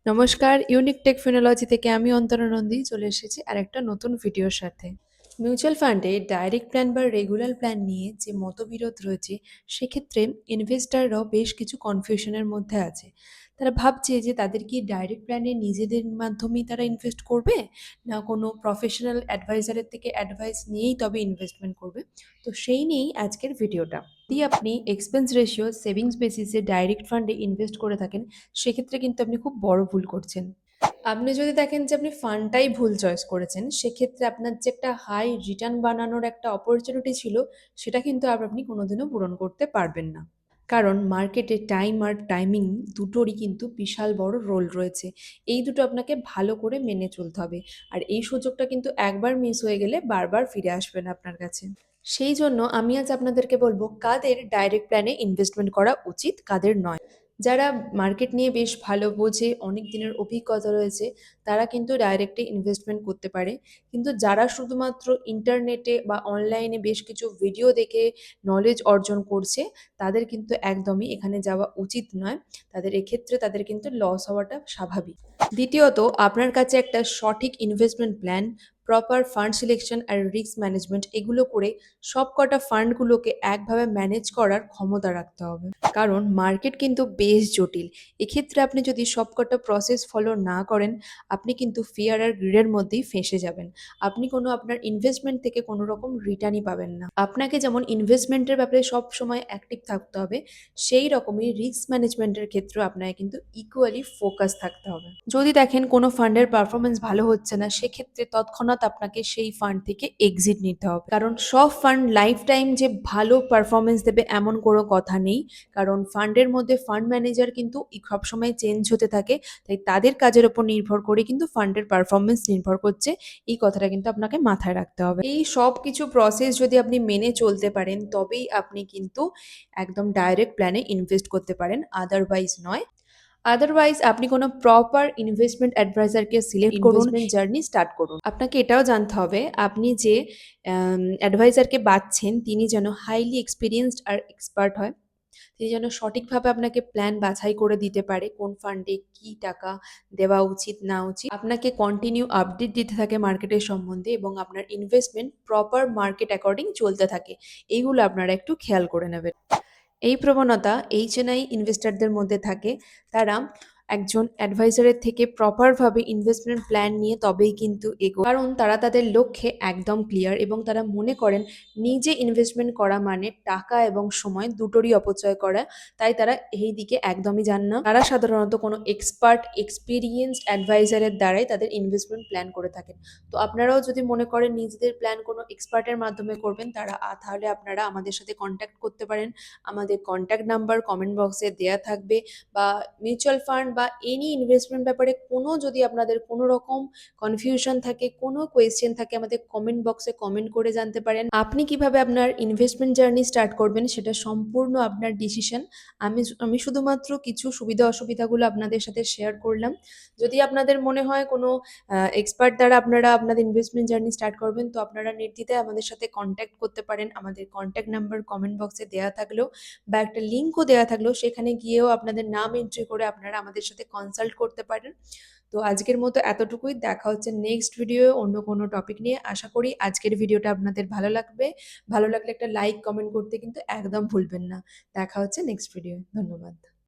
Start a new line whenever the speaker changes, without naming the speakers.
নমস্কার, unique technology থেকে আমি অন্তরা নন্দী চলে এসেছি আরেকটা নতুন ভিডিওর সাথে। মিউচুয়াল ফান্ডে ডাইরেক্ট প্ল্যান বা রেগুলার প্ল্যান নিয়ে যে মতবিরোধ রয়েছে, সেক্ষেত্রে ইনভেস্টররাও বেশ কিছু কনফিউশনের মধ্যে আছে। তারা ভাবছে যে তাদের কি ডাইরেক্ট প্ল্যানে নিজেদের মাধ্যমেই তারা ইনভেস্ট করবে, না কোনো প্রফেশনাল অ্যাডভাইজারের থেকে অ্যাডভাইস নিয়েই তবে ইনভেস্টমেন্ট করবে। তো সেই নিয়েই আজকের ভিডিওটা। যদি আপনি এক্সপেন্স রেশিও সেভিংস বেসিসে ডাইরেক্ট ফান্ডে ইনভেস্ট করে থাকেন, সেক্ষেত্রে কিন্তু আপনি খুব বড় ভুল করছেন। আপনি যদি দেখেন যে আপনি ফান্ডটাই ভুল চয়েস করেছেন, সেক্ষেত্রে আপনার যে একটা হাই রিটার্ন বানানোর একটা অপরচুনিটি ছিল, সেটা কিন্তু আর আপনি কোনোদিনও পূরণ করতে পারবেন না। কারণ মার্কেটে টাইম আর টাইমিং দুটোরই কিন্তু বিশাল বড় রোল রয়েছে। এই দুটো আপনাকে ভালো করে মেনে চলতে হবে। আর এই সুযোগটা কিন্তু একবার মিস হয়ে গেলে বারবার ফিরে আসবে না আপনার কাছে। সেই জন্য আমি আজ আপনাদেরকে বলবো কাদের ডাইরেক্ট প্ল্যানে ইনভেস্টমেন্ট করা উচিত, কাদের নয়। যারা মার্কেট নিয়ে বেশ ভালো বোঝে, অনেক দিনের অভিজ্ঞতা রয়েছে, তারা কিন্তু ডাইরেক্টে ইনভেস্টমেন্ট করতে পারে। কিন্তু যারা শুধুমাত্র ইন্টারনেটে বা অনলাইনে বেশ কিছু ভিডিও দেখে নলেজ অর্জন করছে, তাদের কিন্তু একদমই এখানে যাওয়া উচিত নয়। তাদের কিন্তু লস হওয়াটা স্বাভাবিক। দ্বিতীয়ত, আপনার কাছে একটা সঠিক investment plan, proper fund selection আর রিস্ক ম্যানেজমেন্ট এগুলো করে সবকটা ফান্ডগুলোকে একভাবে ম্যানেজ করার ক্ষমতা রাখতে হবে। কারণ মার্কেট কিন্তু বেশ জটিল। এক্ষেত্রে আপনি যদি সবকটা প্রসেস ফলো না করেন, আপনি কিন্তু ফিয়ার আর গ্রিডের মধ্যেই ফেঁসে যাবেন। আপনি আপনার ইনভেস্টমেন্ট থেকে কোনো রকম রিটার্নই পাবেন না। আপনাকে যেমন ইনভেস্টমেন্টের ব্যাপারে সব সময় অ্যাক্টিভ থাকতে হবে, সেই রকমই রিস্ক ম্যানেজমেন্টের ক্ষেত্রেও আপনাকে কিন্তু ইকুয়ালি ফোকাস থাকতে হবে। যদি দেখেন কোনো ফান্ডের পারফরমেন্স ভালো হচ্ছে না, সেক্ষেত্রে তৎক্ষণাৎ আপনাকে সেই ফান্ড থেকে এক্সিট নিতে হবে। কারণ সব ফান্ড লাইফ টাইম যে ভালো পারফরমেন্স দেবে এমন কোনো কথা নেই। কারণ ফান্ডের মধ্যে ফান্ড ম্যানেজার কিন্তু সবসময় চেঞ্জ হতে থাকে। তাই তাদের কাজের উপর নির্ভর করে কিন্তু ফান্ডের পারফরমেন্স নির্ভর করছে। এই কথাটা কিন্তু আপনাকে মাথায় রাখতে হবে। এই সব কিছু প্রসেস যদি আপনি মেনে চলতে পারেন, তবেই আপনি কিন্তু একদম ডাইরেক্ট প্ল্যানে ইনভেস্ট করতে পারেন, আদারওয়াইজ নয়। আদারওয়াইজ আপনি কোনো প্রপার ইনভেস্টমেন্ট অ্যাডভাইজারকে সিলেক্ট করুন, ইনভেস্টমেন্ট জার্নি স্টার্ট করুন। আপনাকে এটাও জানতে হবে আপনি যে অ্যাডভাইজারকে বাছছেন, তিনি যেন হাইলি এক্সপিরিয়েন্সড আর এক্সপার্ট হয়। তিনি যেন সঠিকভাবে আপনাকে প্ল্যান বাছাই করে দিতে পারে, কোন ফান্ডে কী টাকা দেওয়া উচিত না উচিত। আপনাকে কন্টিনিউ আপডেট দিতে থাকে মার্কেটের সম্বন্ধে, এবং আপনার ইনভেস্টমেন্ট প্রপার মার্কেট অ্যাকর্ডিং চলতে থাকে। এইগুলো আপনারা একটু খেয়াল করে নেবেন। এই প্রবণতা এইচএনআই ইনভেস্টরদের মধ্যে থাকে। তারা একজন অ্যাডভাইজারের থেকে প্রপারভাবে ইনভেস্টমেন্ট প্ল্যান নিয়ে তবেই কিন্তু এগোয়। কারণ তারা তাদের লক্ষ্যে একদম ক্লিয়ার, এবং তারা মনে করেন নিজে ইনভেস্টমেন্ট করা মানে টাকা এবং সময় দুটোরই অপচয় করা। তাই তারা এই দিকে একদমই যান না। তারা সাধারণত কোনো এক্সপার্ট এক্সপিরিয়েন্সড অ্যাডভাইজারের দ্বারাই তাদের ইনভেস্টমেন্ট প্ল্যান করে থাকেন। তো আপনারাও যদি মনে করেন নিজেদের প্ল্যান কোনো এক্সপার্টের মাধ্যমে করবেন, তাহলে আপনারা আমাদের সাথে কন্ট্যাক্ট করতে পারেন। আমাদের কন্ট্যাক্ট নাম্বার কমেন্ট বক্সে দেয়া থাকবে। বা মিউচুয়াল ফান্ড বা এনি ইনভেস্টমেন্ট ব্যাপারে যদি আপনাদের কোনো রকম কনফিউশন থাকে, কোনো কোয়েশ্চেন থাকে, আমাদের কমেন্ট বক্সে কমেন্ট করে জানতে পারেন। আপনি কিভাবে আপনার ইনভেস্টমেন্ট জার্নি স্টার্ট করবেন সেটা সম্পূর্ণ আপনার ডিসিশন। আমি শুধুমাত্র কিছু সুবিধা অসুবিধাগুলো আপনাদের সাথে শেয়ার করলাম। যদি আপনাদের মনে হয় কোনো এক্সপার্ট দ্বারা আপনারা আপনাদের ইনভেস্টমেন্ট জার্নি স্টার্ট করবেন, তো আপনারা নির্দ্বিধায় আমাদের সাথে কন্ট্যাক্ট করতে পারেন। আমাদের কন্ট্যাক্ট নাম্বার কমেন্ট বক্সে দেওয়া থাকলেও বা একটা লিঙ্কও দেওয়া থাকলেও, সেখানে গিয়েও আপনাদের নাম এন্ট্রি করে আপনারা আমাদের সাথে কনসাল্ট করতে পারেন। তো আজকের মতো এতটুকুই। দেখা হচ্ছে নেক্সট ভিডিও অন্য কোনো টপিক নিয়ে। আশা করি আজকের ভিডিওটা আপনাদের ভালো লাগবে। ভালো লাগলে একটা লাইক কমেন্ট করতে কিন্তু একদম ভুলবেন না। দেখা হচ্ছে নেক্সট ভিডিও। ধন্যবাদ।